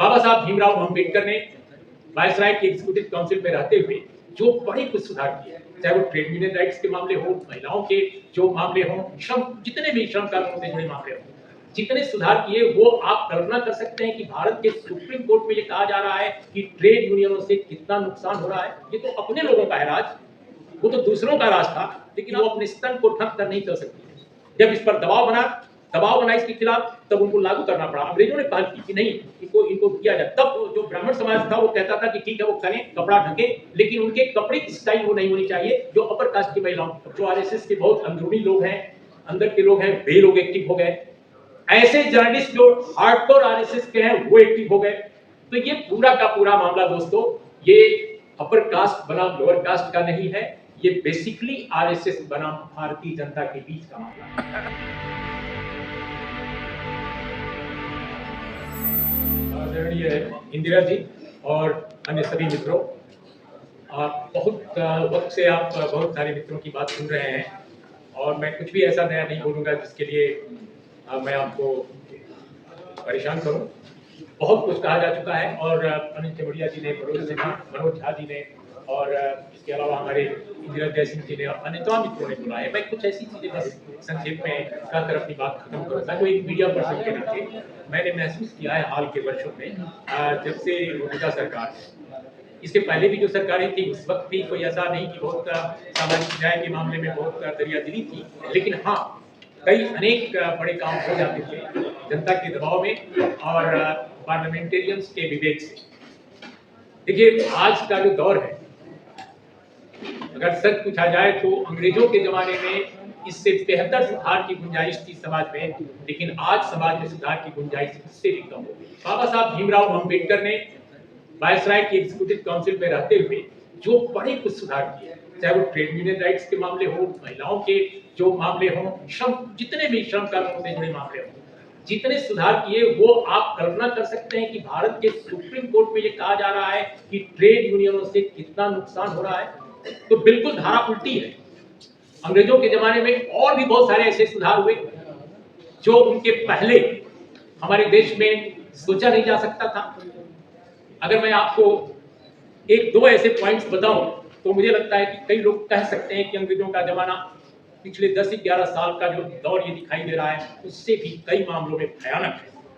बाबा साहब भीमराव अम्बेडकर ने वायसराय की executive council में रहते हुए जो बड़े कुछ सुधार किए, चाहे वो ट्रेड यूनियन राइट्स के मामले हो, महिलाओं के जो मामले हो, श्रम जितने भी श्रम कानून से जुड़े मामले हो, जितने सुधार किए, वो आप कल्पना कर सकते हैं कि भारत के सुप्रीम कोर्ट में ये कहा जा रहा है कि ट्रेड यूनियनों से कितना नुकसान हो रहा है। ये तो अपने लोगों का है राज, वो तो दूसरों का राज था, लेकिन वो अपने स्तन को ढक कर नहीं चल सकती। जब इस पर दबाव बना इसके खिलाफ, तब उनको लागू करना पड़ा। अंग्रेजों ने पहल की कि नहीं, इनको किया जाए। तब जो ब्राह्मण समाज था वो कहता था कि ठीक है वो करें, कपड़ा ढके, लेकिन उनके कपड़े की स्टाइल वो नहीं होनी चाहिए जो अपर कास्ट की महिलाओं। जो आरएसएस के बहुत अंदरूनी लोग हैं, अंदर के लोग हैं, वे लोग एक्टिव हो गए। ऐसे जर्नलिस्ट जो हार्डकोर आरएसएस के हैं वो एक्टिव हो गए। तो ये पूरा का पूरा मामला दोस्तों, ये अपर कास्ट बनाम लोअर कास्ट का नहीं है, ये बेसिकली आरएसएस बनाम भारतीय जनता के बीच का मामला है। इंदिरा जी और अन्य सभी मित्रों, आप बहुत वक्त से आप बहुत सारे मित्रों की बात सुन रहे हैं और मैं कुछ भी ऐसा नया नहीं बोलूँगा जिसके लिए मैं आपको परेशान करूं। बहुत कुछ कहा जा चुका है और अनिल चमड़िया जी ने, मनोज झा जी ने और इसके अलावा हमारे इंदिरा जयसिंह जी ने और अन्य तमाम मित्रों ने बोला है। मैं कुछ ऐसी चीजें बस संक्षेप में कहकर अपनी बात खत्म करूँगा। जो एक मीडिया पर्सन के नाते मैंने महसूस किया है हाल के वर्षों में, जब से मौजूदा सरकार, इसके पहले भी जो सरकारें थी उस वक्त भी कोई ऐसा नहीं कि बहुत सामाजिक न्याय के मामले में बहुत दरियादिली थी, लेकिन हाँ कई अनेक बड़े काम हो जाते थे जनता के दबाव में और पार्लियामेंटेरियंस के विवेक से। देखिए आज का जो दौर है, अगर सच पूछा जाए तो अंग्रेजों के जमाने में इससे बेहतर सुधार की गुंजाइश थी समाज में, लेकिन आज समाज में सुधार की गुंजाइश इससे भी कम हो गई। बाबा साहब भीमराव अम्बेडकर ने वायसराय की एग्जीक्यूटिव काउंसिल में रहते हुए जो बड़े कुछ सुधार किए, चाहे वो ट्रेड यूनियन राइट्स के मामले हो, महिलाओं के जो मामले हो, श्रम जितने भी श्रम कानून से जुड़े मामले हो, जितने सुधार किए, वो आप कल्पना कर सकते हैं कि भारत के सुप्रीम कोर्ट में ये कहा जा रहा है कि ट्रेड यूनियनों से कितना नुकसान हो रहा है। तो बिल्कुल धारा उल्टी है। अंग्रेजों के जमाने में और भी बहुत सारे ऐसे सुधार हुए जो उनके पहले हमारे देश में सोचा नहीं जा सकता था। अगर मैं आपको एक दो ऐसे पॉइंट्स बताऊं तो मुझे लगता है कि कई लोग कह सकते हैं कि अंग्रेजों का जमाना पिछले 10 से 11 साल का जो दौर ये दिखाई दे रहा है उससे भी कई मामलों में भयानक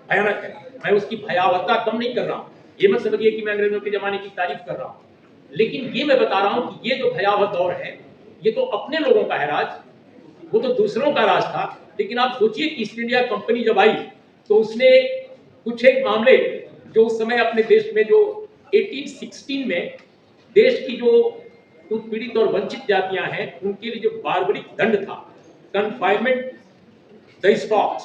है। मैं उसकी भयावहता कम नहीं कर रहा हूँ, ये मत समझिए कि मैं अंग्रेजों के जमाने की तारीफ कर रहा हूँ, लेकिन ये मैं बता रहा हूँ कि ये जो भयावह दौर है ये तो अपने लोगों का है राज, वो तो दूसरों का राज था। लेकिन आप सोचिए कि ईस्ट इंडिया कंपनी जब आई तो उसने कुछ एक मामले जो उस समय अपने देश में जो 1816 में देश की जो उत्पीड़ित और वंचित जातियां हैं उनके लिए जो बार्बरिक दंड था, कन्फाइनमेंट द स्टॉक्स,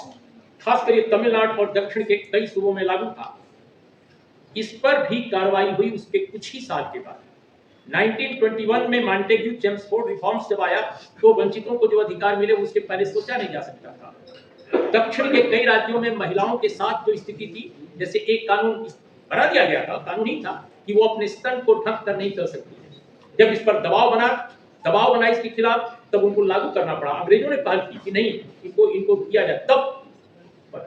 खासकर ये तमिलनाडु और दक्षिण के कई सूबों में लागू था, इस पर भी कार्रवाई हुई उसके कुछ ही साल के बाद। 1921 में मॉन्टेग्यू चेम्सफोर्ड रिफॉर्म्स जब आया तो वंचितों को जो अधिकार मिले उसके पहले सोचा नहीं जा सकता था। दक्षिण के कई राज्यों में महिलाओं के साथ जो स्थिति थी, जैसे एक कानून बना दिया गया था, कानून ही था कि वो अपने स्तन को ढक कर नहीं चल सकती। जब इस पर दबाव बना इसके खिलाफ, तब उनको लागू करना पड़ा। अंग्रेजों ने पहल की कि नहीं, इनको किया जाए। तब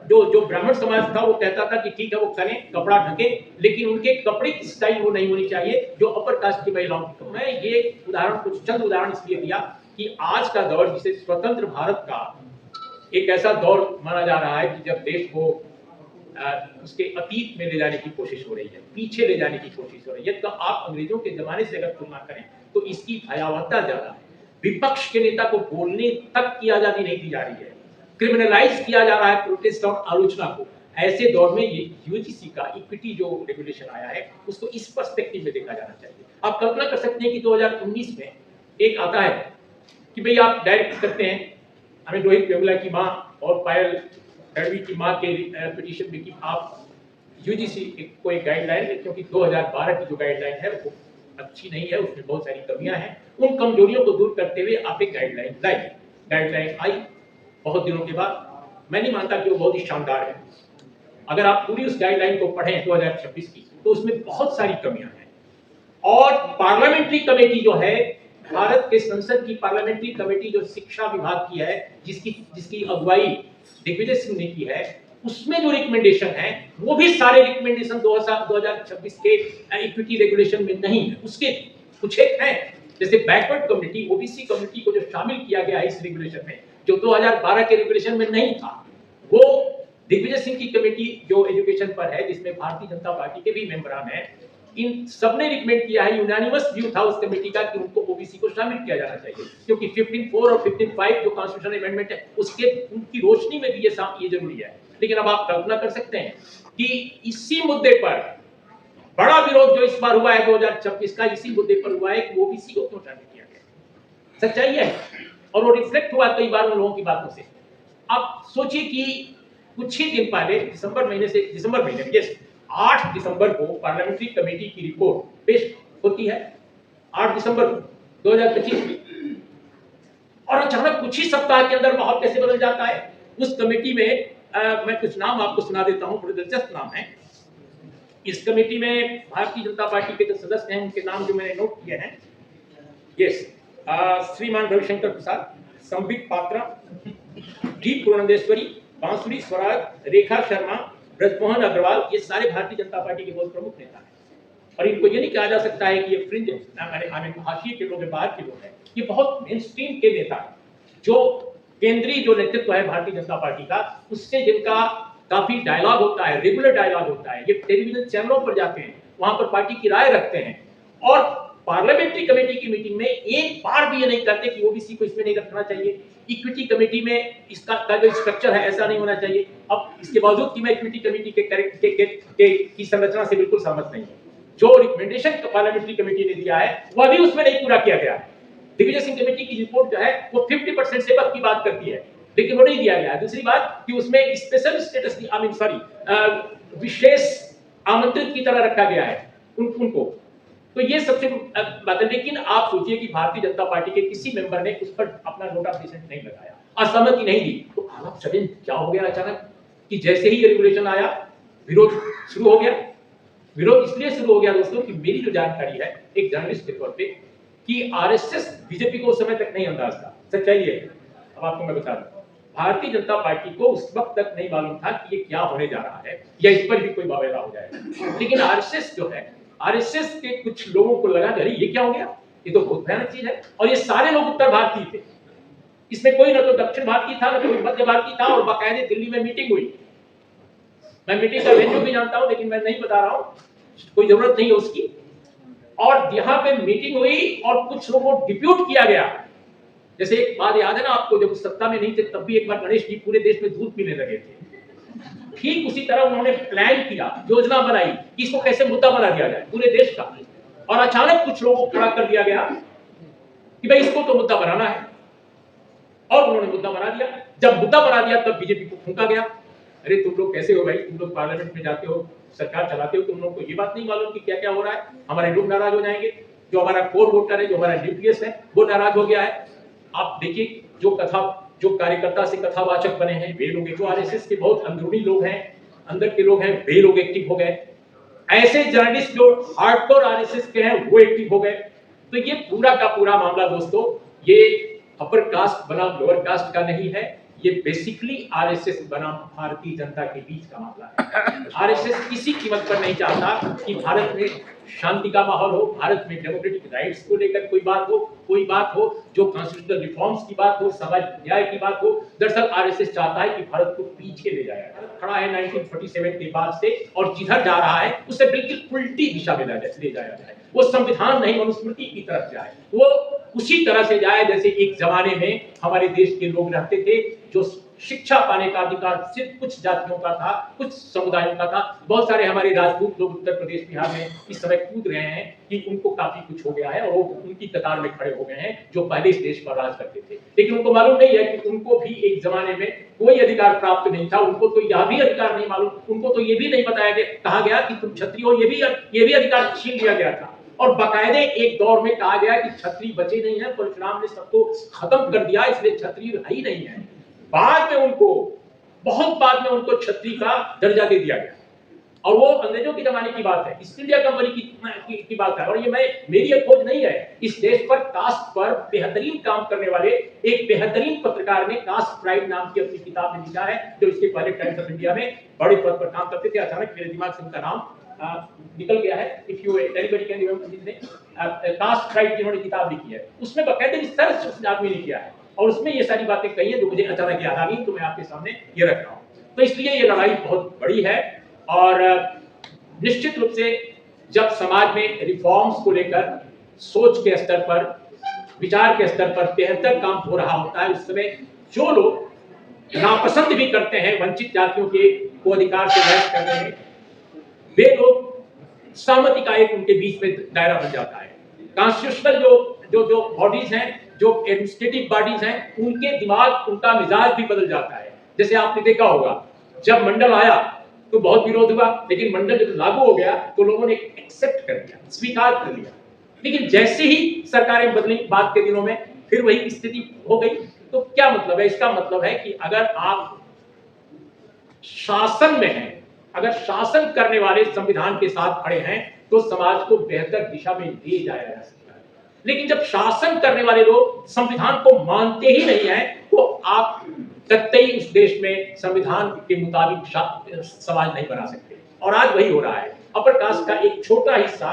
जो ब्राह्मण समाज था वो कहता था कि ठीक है वो करें, कपड़ा ढके, लेकिन उनके कपड़े की स्टाइल वो नहीं होनी चाहिए जो अपर कास्ट की महिलाओं की। तो मैं ये उदाहरण, कुछ चंद उदाहरण इसलिए दिया कि आज का दौर, जिसे स्वतंत्र भारत का एक ऐसा दौर माना जा रहा है कि जब देश को उसके अतीत में ले जाने की कोशिश हो रही है, पीछे ले जाने की कोशिश हो रही है। तो आप अंग्रेजों के जमाने से अगर तुलना करें तो इसकी भयावहता ज्यादा है। विपक्ष के नेता को बोलने तक की आजादी नहीं दी जा रही है, क्रिमिनलाइज किया जा रहा है प्रोटेस्ट और आलोचना को। ऐसे दौर में ये यूजीसी का इक्विटी जो रेगुलेशन आया है उसको इस पर्सपेक्टिव में देखा जाना चाहिए। आप कल्पना कर सकते हैं कि 2019 में एक आता है कि भाई आप डायरेक्ट करते हैं, हमें रोहित वेमुला की मां और पायल तड़वी की मां के पिटीशन में कि आप यूजीसी को एक गाइडलाइन है, क्योंकि 2012 की जो गाइडलाइन है वो अच्छी नहीं है, उसमें बहुत सारी कमियां हैं। उन कमजोरियों को दूर करते हुए आप एक गाइडलाइन आई बहुत दिनों के बाद। मैं नहीं मानता कि वो बहुत ही शानदार है। अगर आप पूरी उस गाइडलाइन को पढ़ें 2026 की तो उसमें बहुत सारी कमियां हैं। और पार्लियामेंट्री कमेटी जो है, भारत के संसद की पार्लियामेंट्री कमेटी जो शिक्षा विभाग की है, जिसकी अगुवाई दिग्विजय सिंह ने की है, उसमें जो रिकमेंडेशन है वो भी सारे रिकमेंडेशन 2026 के इक्विटी रेगुलेशन में नहीं है, उसके कुछ एक हैं, जैसे बैकवर्ड कम्युनिटी, ओबीसी कम्युनिटी को जो शामिल किया गया है इस रेगुलेशन में, जो 2012 के रेगुलेशन में नहीं था। वो दिग्विजय सिंह की कमेटी जो एजुकेशन पर है, जिसमें भारतीय जनता पार्टी के भी मेंबरान हैं, इन सबने रिकमेंड किया है, यूनानिमस व्यू था उस कमेटी का कि उनको ओबीसी को शामिल किया जाना चाहिए, क्योंकि 15(4) और 15(5) जो कॉन्स्टिट्यूशनल अमेंडमेंट है उसके उनकी रोशनी में भी ये जरूरी है। लेकिन अब आप कल्पना कर सकते हैं कि इसी मुद्दे पर बड़ा विरोध जो इस बार हुआ है 2026 का, इसी मुद्दे पर हुआ है कि ओबीसी को क्यों शामिल किया गया। सच्चाई है, और वो रिफ्लेक्ट हुआ कई बार उन लोगों की बातों से। अब सोचिए कि कुछ ही दिन पहले दिसंबर महीने में 8 दिसंबर को पार्लियामेंट्री कमेटी की रिपोर्ट पेश होती है, 8 दिसंबर 2025 में, और अचानक कुछ ही सप्ताह के अंदर माहौल कैसे बदल जाता है। उस कमेटी में मैं कुछ नाम आपको सुना देता हूं, बड़े दिलचस्प नाम है। इस कमेटी में भारतीय जनता पार्टी के जो सदस्य हैं उनके नाम जो मैंने नोट किए हैं, श्रीमान रविशंकर प्रसाद, संबित पात्रा, डी पुरंदेश्वरी, बांसुरी स्वराज, रेखा शर्मा, ब्रजमोहन अग्रवाल, ये सारे भारतीय जनता पार्टी के बहुत प्रमुख नेता हैं। और इनको ये नहीं कहा जा सकता है कि ये फ्रिंज हाशिए के लोग हैं, बाहर के लोग हैं, ये बहुत मेन स्ट्रीम के नेता हैं, जो केंद्रीय जो नेतृत्व है भारतीय जनता पार्टी का, उससे जिनका काफी डायलॉग होता है, रेगुलर डायलॉग होता है। ये टेलीविजन चैनलों पर जाते हैं, वहां पर पार्टी की राय रखते हैं, और पार्लियामेंट्री कमेटी की मीटिंग में एक बार भी ये नहीं कहते कि ओबीसी को इसमें नहीं रखना चाहिए, इक्विटी कमेटी में इसका जो स्ट्रक्चर है ऐसा नहीं होना चाहिए। अब इसके बावजूद कि मैं इक्विटी कमेटी की संरचना से बिल्कुल सहमत नहीं हूं, जो रिकमेंडेशन पार्लियामेंट्री कमेटी ने दिया है वह भी उसमें नहीं पूरा किया गया है। दिग्विजय सिंह कमेटी की रिपोर्ट जो है वो 50% सेवक की बात करती है, लेकिन वो नहीं दिया गया है। दूसरी बात कि उसमें स्पेशल स्टेटस विशेष आमंत्रित की तरह रखा गया है उनको, तो ये सबसे बात है। लेकिन आप सोचिए कि भारतीय जनता पार्टी के किसी मेंबर ने उस पर अपना नोट ऑफ डिसेंट नहीं लगाया, असहमति नहीं दी। तो आप सडन क्या हो गया अचानक कि जैसे ही ये रेगुलेशन आया विरोध शुरू हो गया। विरोध इसलिए शुरू हो गया दोस्तों कि मेरी जो जानकारी है एक जर्नलिस्ट के तौर पे कि आरएसएस बीजेपी को उस समय तक नहीं अंदाज था। सच्चाई है, अब आपको मैं बता दूं, भारतीय जनता पार्टी को उस वक्त तक नहीं मालूम था कि ये क्या होने जा रहा है या इस पर भी कोई बावेला हो जाएगा। लेकिन आरएसएस जो है, आरएसएस के कुछ लोगों को लगा अरे ये क्या हो गया, ये तो बहुत भयानक चीज है। और ये सारे लोग उत्तर भारतीय थे, इसमें कोई ना तो दक्षिण भारतीय था, ना कोई मध्य भारतीय था, और बाकायदे दिल्ली में मीटिंग हुई। मैं मीटिंग का वेन्यू भी जानता हूं, लेकिन मैं नहीं बता रहा हूं, कोई जरूरत नहीं है उसकी। और यहाँ पे मीटिंग हुई और कुछ लोगों को डिप्यूट किया गया। जैसे एक बात याद है ना आपको, जब सत्ता में नहीं थे तब भी एक बार गणेश जी पूरे देश में दूध पीने लगे थे, ठीक उसी तरह उन्होंने प्लान किया, योजना बनाई कि इसको कैसे मुद्दा बना दिया जाए पूरे देश का। और अचानक कुछ लोगों को खड़ा कर दिया गया कि भाई इसको तो मुद्दा बनाना है, और उन्होंने मुद्दा बना दिया। जब मुद्दा बना दिया तब बीजेपी को फूंका गया, अरे तुम लोग कैसे हो भाई, तुम लोग पार्लियामेंट में जाते हो, सरकार चलाते हो, तुम लोगों को ये बात नहीं मालूम कि क्या क्या हो रहा है, हमारे लोग नाराज हो जाएंगे, जो हमारा कोर वोटर है, जो हमारा न्यूक्लियस है वो नाराज हो गया है। आप देखिए जो कार्यकर्ता से कथावाचक बने हैं वे लोग, जो आरएसएस के बहुत अंदरूनी लोग हैं, अंदर के लोग हैं, वे लोग एक्टिव हो गए। ऐसे जर्नलिस्ट जो हार्डकोर आरएसएस के हैं वो एक्टिव हो गए। तो ये पूरा का पूरा मामला दोस्तों, ये अपर कास्ट बनाम लोअर कास्ट का नहीं है, ये बेसिकली आरएसएस बनाम भारतीय जनता के बीच का मामला है। आरएसएस किसी कीमत पर नहीं चाहता कि भारत में शांति का माहौल हो, भारत में डेमोक्रेटिक राइट्स को लेकर कोई बात हो, जो कॉन्स्टिट्यूशनल रिफॉर्म्स की बात हो, सामाजिक न्याय की बात हो। दरअसल आरएसएस चाहता है कि भारत को पीछे ले जाए। भारत खड़ा है 1947 के बाद से, और जिधर जा रहा है उससे बिल्कुल उल्टी दिशा में ले जाया जाए। वो संविधान नहीं मनुस्मृति की तरफ जाए, वो उसी तरह से जाए जैसे एक जमाने में हमारे देश के लोग रहते थे, जो शिक्षा पाने का अधिकार सिर्फ कुछ जातियों का था, कुछ समुदायों का था। बहुत सारे हमारे राजपूत लोग उत्तर प्रदेश बिहार में इस समय कूद रहे हैं कि उनको काफी कुछ हो गया है, और वो उनकी कतार में खड़े हो गए हैं जो पहले इस देश पर राज करते थे। लेकिन उनको मालूम नहीं है कि उनको भी एक जमाने में कोई अधिकार प्राप्त नहीं था, उनको तो यह भी अधिकार नहीं मालूम, उनको तो ये भी नहीं बताया गया, कहा गया कि तुम क्षत्रिय हो, ये भी अधिकार छीन लिया गया था। और बाकायदे एक दौर में कहा गया कि क्षत्रिय बचे नहीं है, परशुराम ने सबको खत्म कर दिया, इसलिए क्षत्रिय ही नहीं है। बाद में उनको, बहुत बाद में उनको क्षत्रिय का दर्जा दे दिया गया। और वो अंग्रेजों के जमाने की बात है, ईस्ट इंडिया कंपनी की बात है। और ये मेरी एक खोज नहीं है, इस देश पर कास्ट पर बेहतरीन काम करने वाले एक बेहतरीन पत्रकार ने कास्ट प्राइड नाम की अपनी किताब में लिखा है, जो इसके पहले टाइम्स ऑफ इंडिया में बड़े पद पर काम करते थे। अचानक मेरे दिमाग से उनका नाम निकल गया है। If you anybody can remember his name, caste pride जिन्होंने किताब लिखी है, उसमें बकायदे रिसर्च उस आदमी ने किया है और उसमें ये सारी बातें कही है जो मुझे अचानक याद आ गई, तो मैं आपके सामने ये रख रहा हूँ। तो इसलिए ये लड़ाई बहुत बड़ी है और निश्चित रूप से जब समाज में रिफॉर्म्स को लेकर सोच के स्तर पर, विचार के स्तर पर बेहतर काम हो रहा होता है, उस समय जो लोग नापसंद भी करते हैं वंचित जातियों के को अधिकार से बहस करने में, वे लोग सहमति का एक उनके बीच में दायरा बन जाता है। कॉन्स्टिट्यूशनल जो बॉडीज हैं, जो एडमिनिस्ट्रेटिव बॉडीज हैं, उनके दिमाग, उनका मिजाज भी बदल जाता है। जैसे आपने देखा होगा, जब मंडल आया तो बहुत विरोध हुआ, लेकिन मंडल जब लागू हो गया तो लोगों ने एक्सेप्ट कर लिया, स्वीकार कर लिया। लेकिन जैसे ही सरकारें बदली बाद के दिनों में, फिर वही स्थिति हो गई। तो क्या मतलब है? इसका मतलब है कि अगर आप शासन में हैं, अगर शासन करने वाले संविधान के साथ खड़े हैं, तो समाज को बेहतर दिशा में ले जाया जा सकता है। लेकिन जब शासन करने वाले लोग संविधान को मानते ही नहीं है, तो आप कतई उस देश में संविधान के मुताबिक समाज नहीं बना सकते। और आज वही हो रहा है। अपर कास्ट का एक छोटा हिस्सा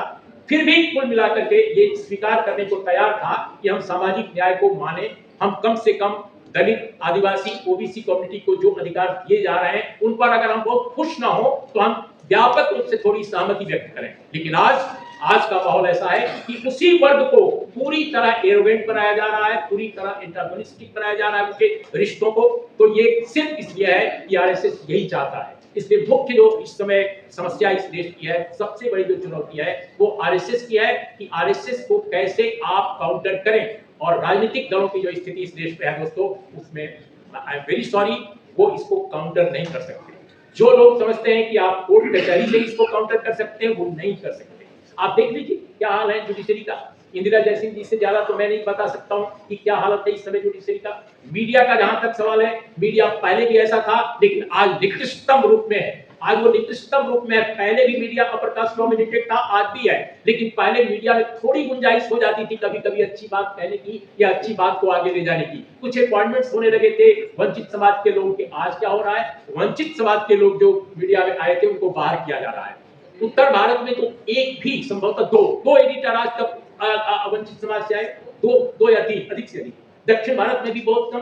फिर भी कुल मिलाकर के ये स्वीकार करने को तैयार था कि हम सामाजिक न्याय को माने, हम कम से कम दलित, आदिवासी, ओबीसी कम्युनिटी को जो अधिकार दिए जा रहे हैं उन पर अगर हम बहुत खुश ना हो तो हम व्यापक रूप से थोड़ी सहमति व्यक्त करें। लेकिन आज का माहौल ऐसा है कि उसी वर्ग को पूरी तरह एरोगेंट बनाया जा रहा है, पूरी तरह एंटागोनिस्टिक बनाया जा रहा है उनके रिश्तों को। तो ये सिर्फ इसलिए है कि आरएसएस यही चाहता है। इसलिए मुख्य जो इस समय समस्या इस देश की है, सबसे बड़ी जो चुनौती है वो आरएसएस की है कि आरएसएस को कैसे आप काउंटर करें। और राजनीतिक दलों की जो स्थिति इस देश में है दोस्तों, उसमें आई एम वेरी सॉरी, वो इसको काउंटर नहीं कर सकते। जो लोग समझते हैं कि आप कोर्ट कचहरी से इसको काउंटर कर सकते हैं, वो नहीं कर सकते। आप देख लीजिए क्या हाल है जुडिशरी का। इंदिरा जयसिंह जी से ज्यादा तो मैं नहीं बता सकता हूं कि क्या हालत है इस समय जुडिशरी का। मीडिया का जहां तक सवाल है, मीडिया पहले भी ऐसा था, लेकिन आज निकृष्टतम रूप में है। आज वो निकृष्टतम रूप में है। पहले भी मीडिया अपर कास्ट डोमिनेटेड था, आज भी है, लेकिन पहले मीडिया में थोड़ी गुंजाइश हो जाती थी कभी कभी अच्छी बात कहने की या अच्छी बात को आगे ले जाने की। कुछ अपॉइंटमेंट्स होने लगे थे वंचित समाज के लोगों के। आज क्या हो रहा है? वंचित समाज के लोग जो मीडिया में आए थे उनको बाहर किया जा रहा है। उत्तर भारत में तो एक भी, संभवतः दो एडिटर आज तक वंचित समाज से आए, दो या तीन, अधिक से अधिक। दक्षिण भारत में भी बहुत कम।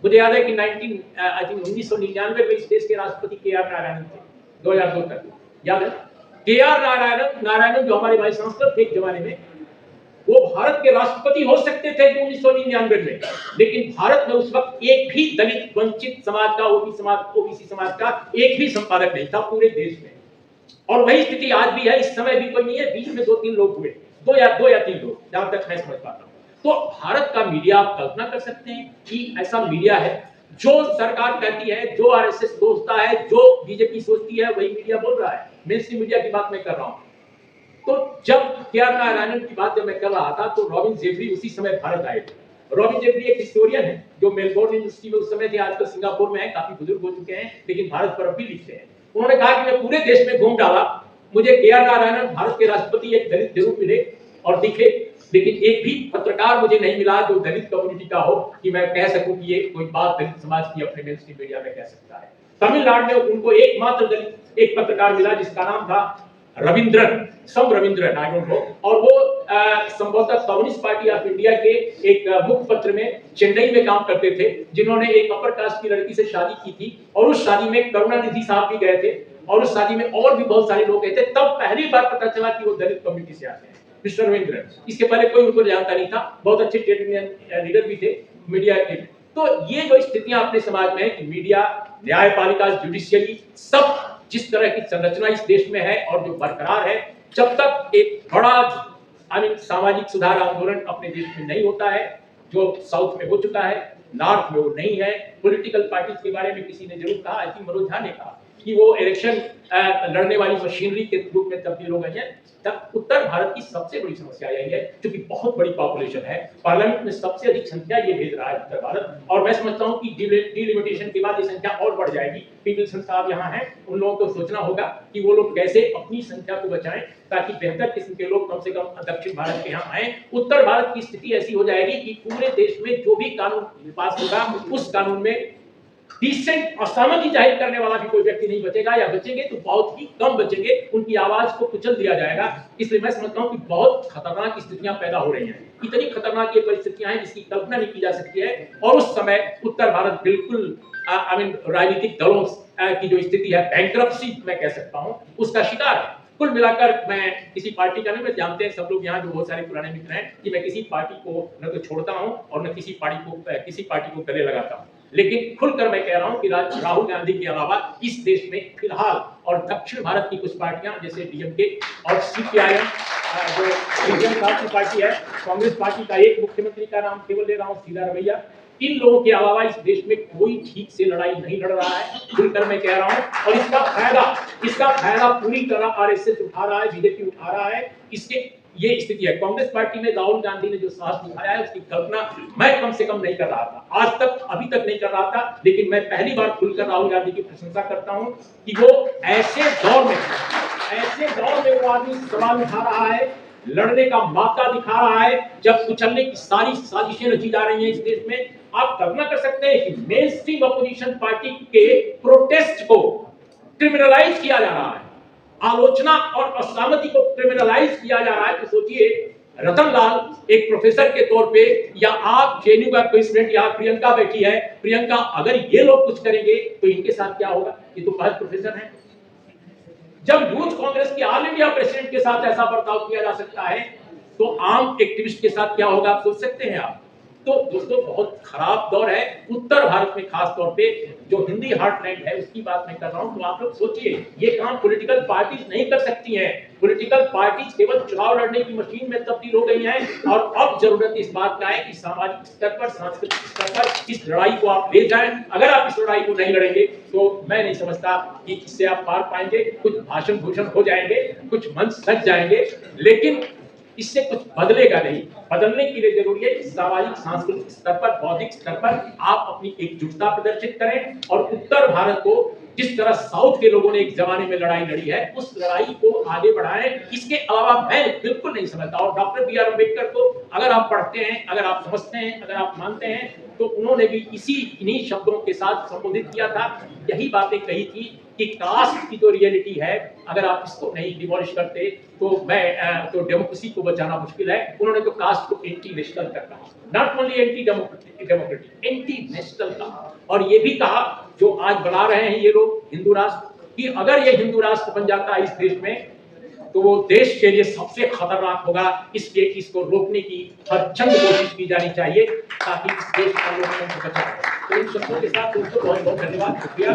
मुझे याद है कि 1999 में इस देश के राष्ट्रपति के.आर. नारायणन थे, 2002 तक याद है। के.आर. नारायणन जो हमारे वाइस चांसलर थे एक जमाने में, वो भारत के राष्ट्रपति हो सकते थे 1999 में, लेकिन भारत में उस वक्त एक भी दलित, वंचित समाज का, ओबीसी समाज का एक भी संपादक नहीं था पूरे देश में। और वही स्थिति आज भी है। इस समय भी कोई नहीं है, बीच में 2-3 लोग हुए, दो या तीन लोग, जहां तक मैं समझ पाता हूं। तो भारत का मीडिया, आप कल्पना कर सकते हैं कि ऐसा मीडिया है जो सरकार कहती है, जो आरएसएस सोचता है, जो बीजेपी सोचती है, वही मीडिया बोल रहा है। मेनस्ट्रीम मीडिया की बात मैं कर रहा हूं। तो जब के.आर. नारायणन की बात जब मैं कर रहा था, तो रॉबिन जेफरी उसी समय भारत आए थे। रॉबिन जेफरी एक हिस्टोरियन है जो मेलबोर्न यूनिवर्सिटी में उस समय थे, आजकल सिंगापुर में है, काफी बुजुर्ग हो चुके हैं, लेकिन भारत पर अब भी लिखते हैं। उन्होंने कहा कि मैं पूरे देश में घूम डाला, मुझे के.आर. नारायणन भारत के राष्ट्रपति एक दलित जरूर मिले और दिखे, लेकिन एक भी पत्रकार मुझे नहीं मिला जो दलित कम्युनिटी का हो कि मैं कह सकूं कि ये कोई बात दलित समाज की अपने मेनस्ट्रीम मीडिया में कह सकता है। तमिलनाडु में उनको एकमात्र दलित एक पत्रकार मिला जिसका नाम था रविंद्रन, आई डोंट नो, और वो संभवतः कम्युनिस्ट पार्टी ऑफ इंडिया के एक मुख्य पत्र में चेन्नई में काम करते थे, जिन्होंने एक अपर कास्ट की लड़की से शादी की थी और उस शादी में करुणानिधि साहब भी गए थे और उस शादी में और भी बहुत सारे लोग गए थे। तब पहली बार पता चला कि वो दलित कम्युनिटी से आते हैं, मिस्टर रविंद्रन। इसके पहले कोई उनको जानता नहीं था, बहुत अच्छे ट्रेड यूनियन लीडर भी थे मीडिया के। तो ये जो स्थितियां अपने समाज में है कि मीडिया, न्यायपालिका, जुडिशियरी, सब जिस तरह की संरचना इस देश में है और जो बरकरार है, जब तक एक बड़ा सामाजिक सुधार आंदोलन अपने देश में नहीं होता है, जो साउथ में हो चुका है, नॉर्थ में वो नहीं है। पॉलिटिकल पार्टीज के बारे में किसी ने जरूर कहा, आई थिंक मनोज झा ने कहा कि वो इलेक्शन लड़ने वाली मशीनरी के रूप में तब्दील हो गई है, तब उत्तर भारत की सबसे बड़ी समस्या यही है, क्योंकि बहुत बड़ी पॉपुलेशन है, पार्लियामेंट में सबसे अधिक संख्या ये भेज रहा है उत्तर भारत, और मैं समझता हूँ कि डिलिमिटेशन के बाद ये संख्या और बढ़ जाएगी। पीपल्सन साहब यहाँ हैं, उन लोगों को सोचना होगा कि वो लोग कैसे अपनी संख्या को बचाएं, ताकि बेहतर किस्म के लोग कम से कम दक्षिण भारत के यहाँ आए। उत्तर भारत की स्थिति ऐसी हो जाएगी कि पूरे देश में जो भी कानून पास होगा, उस कानून में डिसेंट असहमति जाहिर करने वाला भी कोई व्यक्ति नहीं बचेगा, या बचेंगे तो बहुत ही कम बचेंगे, उनकी आवाज को कुचल दिया जाएगा। इसलिए मैं समझता हूं कि बहुत खतरनाक स्थितियां पैदा हो रही हैं, इतनी खतरनाक ये परिस्थितियां हैं जिसकी कल्पना नहीं की जा सकती है, और उस समय उत्तर भारत बिल्कुल राजनीतिक दलों की जो स्थिति है, बैंक्रप्सी मैं कह सकता हूं, उसका शिकार है। कुल मिलाकर मैं किसी पार्टी का नहीं, मैं जानते हैं सब लोग यहाँ जो बहुत सारे पुराने मित्र हैं कि मैं किसी पार्टी को न तो छोड़ता हूं और न किसी पार्टी को गले लगाता हूं, लेकिन खुलकर मैं कह रहा हूं कि राहुल गांधी के अलावा इस देश में फिलहाल और दक्षिण भारत की कुछ पार्टियां जैसे डीएमके और सीपीआईएम, जो इंडियन की पार्टी है, कांग्रेस पार्टी का एक मुख्यमंत्री का नाम केवल ले रहा हूं, सीधा रवैया, इन लोगों के अलावा इस देश में कोई ठीक से लड़ाई नहीं लड़ रहा है, खुलकर मैं कह रहा हूं। और इसका फायदा पूरी तरह आरएसएस उठा रहा है, बीजेपी उठा रहा है। इसके ये स्थिति है। कांग्रेस पार्टी में राहुल गांधी ने जो साहस दिखाया है, उसकी कल्पना मैं कम से कम नहीं कर रहा था, आज तक अभी तक नहीं कर रहा था, लेकिन मैं पहली बार खुलकर राहुल गांधी की प्रशंसा करता हूं कि वो ऐसे दौर में वो आदमी सवाल उठा रहा है, लड़ने का मौका दिखा रहा है, जब कुचलने की सारी साजिशें रची जा रही हैं इस देश में। आप कल्पना कर सकते हैं कि मेन स्ट्रीम अपोजिशन पार्टी के प्रोटेस्ट को क्रिमिनलाइज किया जा रहा है, आलोचना और असहमति को क्रिमिनलाइज किया जा रहा है। तो सोचिए, रतन लाल एक प्रोफेसर के तौर पे, या आप जेएनयू का कोई स्टूडेंट, या प्रियंका बैठी है, प्रियंका, अगर ये लोग कुछ करेंगे तो इनके साथ क्या होगा? ये तो महज प्रोफेसर हैं। जब यूथ कांग्रेस के ऑल इंडिया प्रेसिडेंट के साथ ऐसा बर्ताव किया जा सकता है, तो आम एक्टिविस्ट के साथ क्या होगा, आप सोच सकते हैं आप। तो दोस्तों, बहुत खराब दौर है उत्तर भारत में, खास तौर पे जो हिंदी हार्टलैंड है उसकी बात मैं कर रहा हूं। तो आप लोग सोचिए, ये काम पॉलिटिकल पार्टीज नहीं कर सकती हैं। पॉलिटिकल पार्टीज केवल चुनाव लड़ने की मशीन में तब्दील हो गई हैं, और अब जरूरत इस बात का है कि सामाजिक स्तर पर, सांस्कृतिक स्तर पर इस लड़ाई को आप ले जाएं। अगर आप इस लड़ाई को नहीं लड़ेंगे तो मैं नहीं समझता कि इससे आप पार पाएंगे। कुछ भाषण भूषण हो जाएंगे, कुछ मंच सज जाएंगे, लेकिन इससे कुछ बदलेगा नहीं। बदलने के लिए जरूरी है सामाजिक सांस्कृतिक स्तर पर, बौद्धिक स्तर पर आप अपनी एकजुटता प्रदर्शित करें, और उत्तर भारत को जिस तरह साउथ के लोगों ने एक जमाने में लड़ाई लड़ी है, उस लड़ाई को आगे बढ़ाएं। इसके अलावा मैं बिल्कुल नहीं समझता। और डॉक्टर बी आर अम्बेडकर को अगर आप पढ़ते हैं, अगर आप समझते हैं, अगर आप मानते हैं, तो उन्होंने भी इन्हीं शब्दों के साथ संबोधित किया था, यही बातें कही थी कि कास्ट की जो रियलिटी है, अगर आप इसको नहीं डिमोलिश करते तो डेमोक्रेसी को बचाना मुश्किल है। उन्होंने तो कास्ट को एंटी नेशनल कर कहा, not only anti democratic, anti national कहा। और ये भी कहा, जो आज बना रहे हैं ये लोग हिंदू राष्ट्र, कि अगर ये हिंदू राष्ट्र बन जाता है इस देश में, तो वो देश के लिए सबसे खतरनाक होगा। इसलिए इसको रोकने की हर चंद कोशिश की जानी चाहिए, ताकि इस देश का लोकतंत्र बचा रहे। तो इन शब्दों के साथ दोस्तों बहुत बहुत धन्यवाद, शुक्रिया।